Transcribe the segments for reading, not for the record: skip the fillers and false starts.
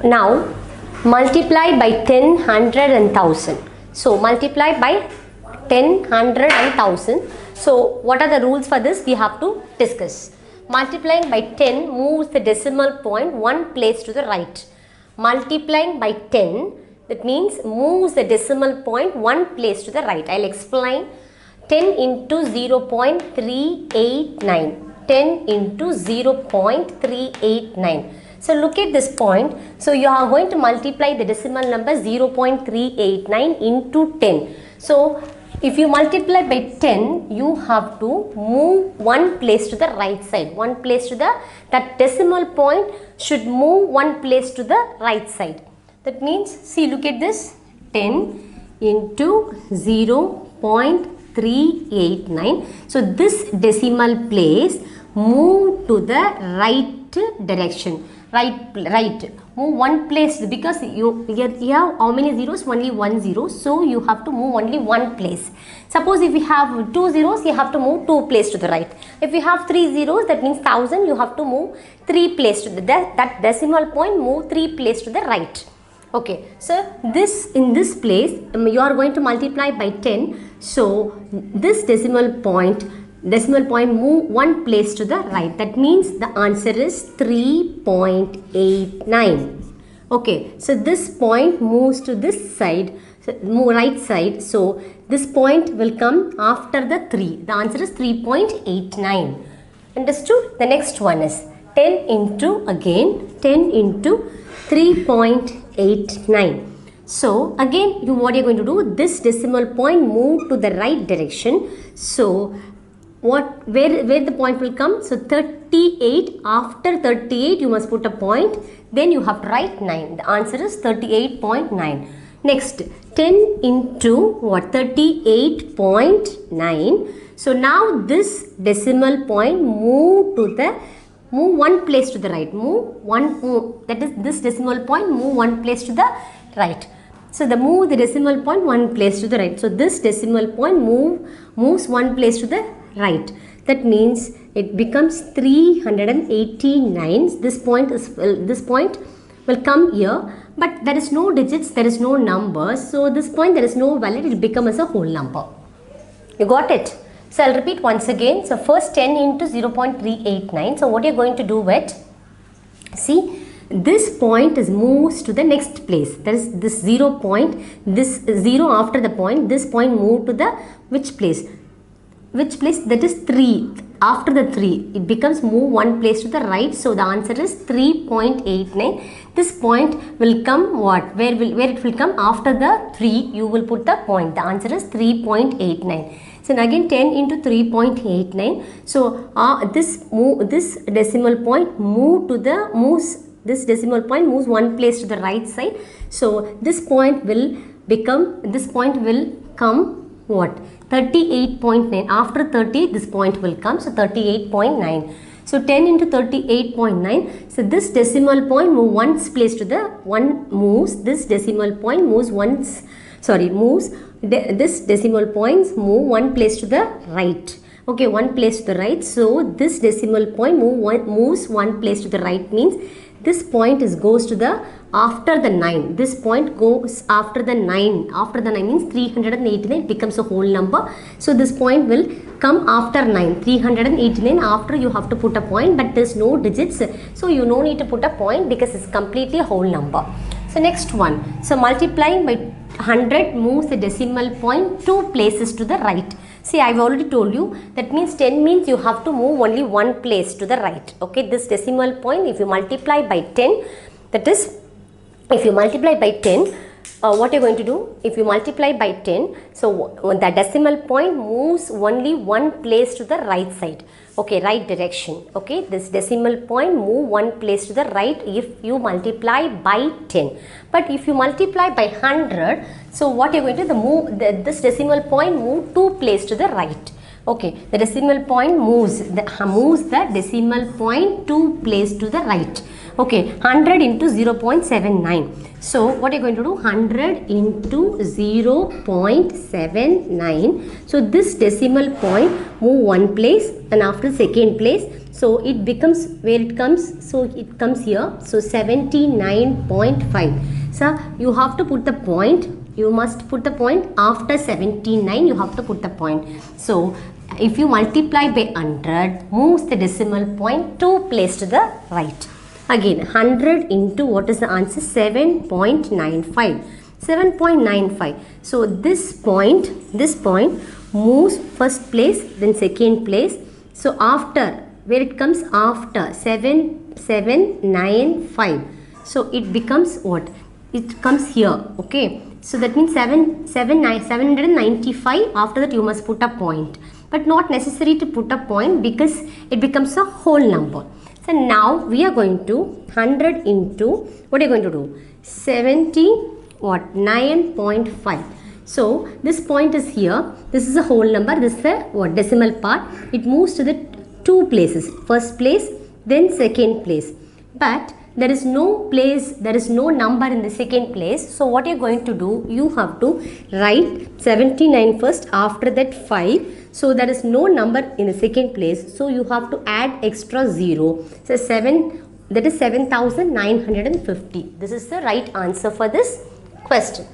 Now multiply by 10, 100 and 1000. So multiply by 10, 100 and 1000. So what are the rules for this? We have to discuss. Multiplying by 10 moves the decimal point one place to the right. Multiplying by 10, that means moves the decimal point one place to the right. I'll explain. 10 into 0.389. 10 into 0.389. So look at this point. So you are going to multiply the decimal number 0.389 into 10. So if you multiply by 10, you have to move one place to the right side. One place to that decimal point should move one place to the right side. That means, see, look at this. 10 into 0.389. So this decimal place move to the right direction. Right, move one place, because you have how many zeros? Only one zero, so you have to move only one place. Suppose if you have two zeros, you have to move two places to the right. If you have three zeros, that means 1000, you have to move three places to that decimal point, move three places to the right. Okay, so in this place you are going to multiply by 10. So this decimal point move one place to the right. That means the answer is 3.89. Okay, so this point moves to this side, so move right side. So this point will come after the 3. The answer is 3.89. Understood? The next one is 10 into 3.89. So again, what you're going to do, this decimal point move to the right direction. So where the point will come? So 38, after 38 you must put a point, then you have to write 9. The answer is 38.9. Next, 10 into 38.9. So now this decimal point move one place to the right. That is, this decimal point move one place to the right. So move the decimal point one place to the right. So this decimal point moves one place to the right. That means it becomes 389. This point will come here, but there is no digits, there is no numbers. So this point there is no value, it will become as a whole number. You got it? So I'll repeat once again. So first 10 into 0.389. So what you're going to do with, see, this point is moves to the next place. There is this 0 point, this 0 after the point, this point move to the which place? Which place? That is 3. After the 3, it becomes move one place to the right. So the answer is 3.89. This point will come what? Where it will come? After the 3, you will put the point. The answer is 3.89. So again 10 into 3.89. So this decimal point this decimal point moves one place to the right side. So this point will come what? 38.9. After 38, this point will come. So 38.9. So 10 into 38.9. So this decimal point moves this decimal point this decimal points move one place to the right. Okay, one place to the right. So this decimal point moves one place to the right, means this point goes to the after the 9. This point goes after the 9. After the 9 means 389 becomes a whole number. So this point will come after 9. 389 after you have to put a point, but there is no digits. So you no need to put a point because it's completely a whole number. So next one. So multiplying by 100 moves the decimal point 2 places to the right. See, I've already told you, that means 10 means you have to move only one place to the right. Okay, this decimal point, if you multiply by 10, that is, if you multiply by 10, what you're going to do? If you multiply by 10, so the decimal point moves only one place to the right side. Okay, right direction. Okay, this decimal point move one place to the right if you multiply by 10. But if you multiply by 100, so what you're going to do? This decimal point move 2 places to the right. Okay, the decimal point moves the decimal point 2 places to the right. Okay, 100 into 0.79. So what are you going to do? 100 into 0.79. So this decimal point move one place and after second place. So it becomes, where it comes? So it comes here. So 79.5. So you have to put the point. You must put the point after 79. You have to put the point. So if you multiply by 100, moves the decimal point 2 place to the right. Again, 100 into, what is the answer? 7.95. 7.95. So this point moves first place, then second place. So after, where it comes? After 795. So it becomes what? It comes here. Okay. So that means 795. After that you must put a point. But not necessary to put a point because it becomes a whole number. So now we are going to 100 into, what are you going to do? 9.5. So this point is here. This is a whole number. This is the what? Decimal part. It moves to the two places. First place, then second place. But there is no place, there is no number in the second place. So what you're going to do, you have to write 79 first, after that 5. So there is no number in the second place. So you have to add extra 0. So 7, that is 7,950. This is the right answer for this question.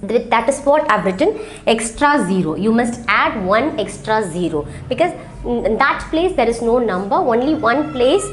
That is what I've written, extra 0. You must add one extra 0 because in that place there is no number, only one place.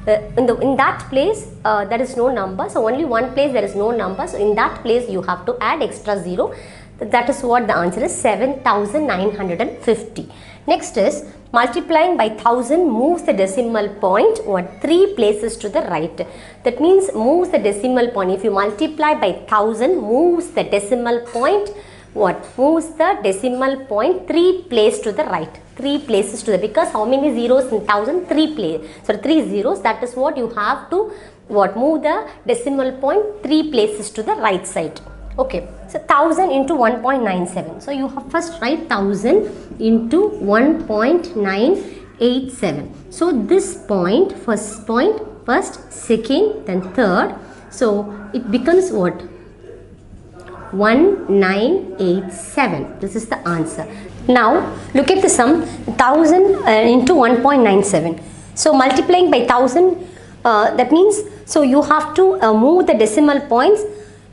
In that place there is no number, so only one place there is no number, so in that place you have to add extra 0. That is what the answer is, 7,950. Next is multiplying by 1000 moves the decimal point 3 places to the right. That means moves the decimal point. If you multiply by 1000, moves the decimal point moves the decimal point 3 places to the right. 3 places to the, because how many zeros in 1000? 3 zeros. That is what you have to move the decimal point 3 places to the right side. Okay, so 1000 into 1.97. So you have first write 1000 into 1.987. So this point, first, second, then third. So it becomes what? 1987. This is the answer. Now look at the sum, 1000 into 1.97. So multiplying by 1000, that means, so you have to move the decimal points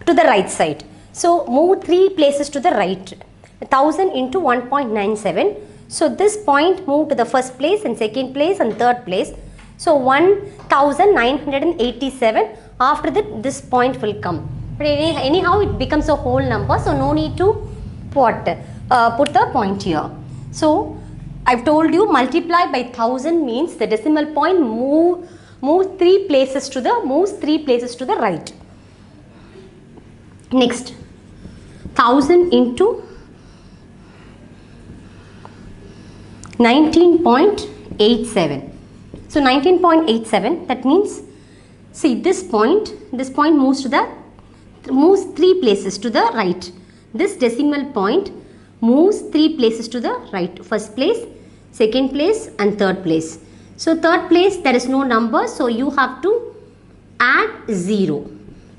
to the right side. So move 3 places to the right. 1000 into 1.97. So this point move to the first place and second place and third place. So 1987. After that this point will come. But anyhow it becomes a whole number, so no need to put the point here. So I've told you multiply by 1000 means the decimal point moves 3 places to the right. Next, 1000 into 19.87. So 19.87, that means, see this point moves 3 places to the right. This decimal point moves 3 places to the right. First place, second place and third place. So third place there is no number, so you have to add 0.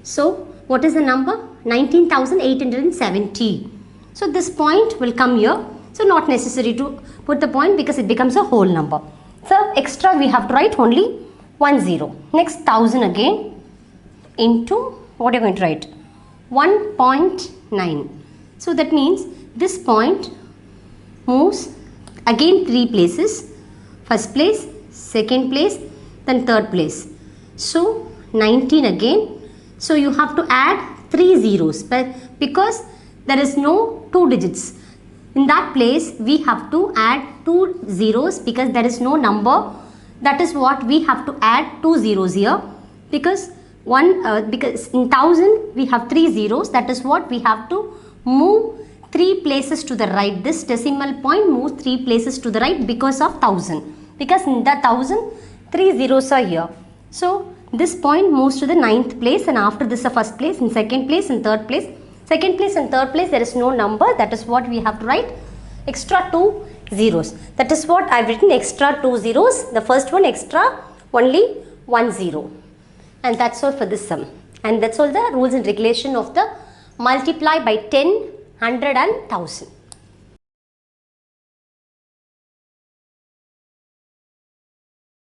So what is the number? 19,870. So this point will come here. So not necessary to put the point because it becomes a whole number. So extra we have to write only 1 0. Next 1000 again into, what are you going to write? 1.9. So that means this point moves again 3 places. First place, second place, then third place. So 19 again. So you have to add 3 zeros, but because there is no 2 digits. In that place we have to add 2 zeros because there is no number. That is what we have to add 2 zeros here, because because in 1000 we have 3 zeros. That is what we have to move 3 places to the right. This decimal point moves 3 places to the right because of 1000. Because in the 1000 3 zeros are here. So this point moves to the 9th place, and after this the first place and second place and third place. Second place and third place there is no number. That is what we have to write, extra 2 zeros. That is what I have written, extra 2 zeros. The first one extra only 1 0. And that's all for this sum. And that's all the rules and regulation of the multiply by 10, 100 and 1000.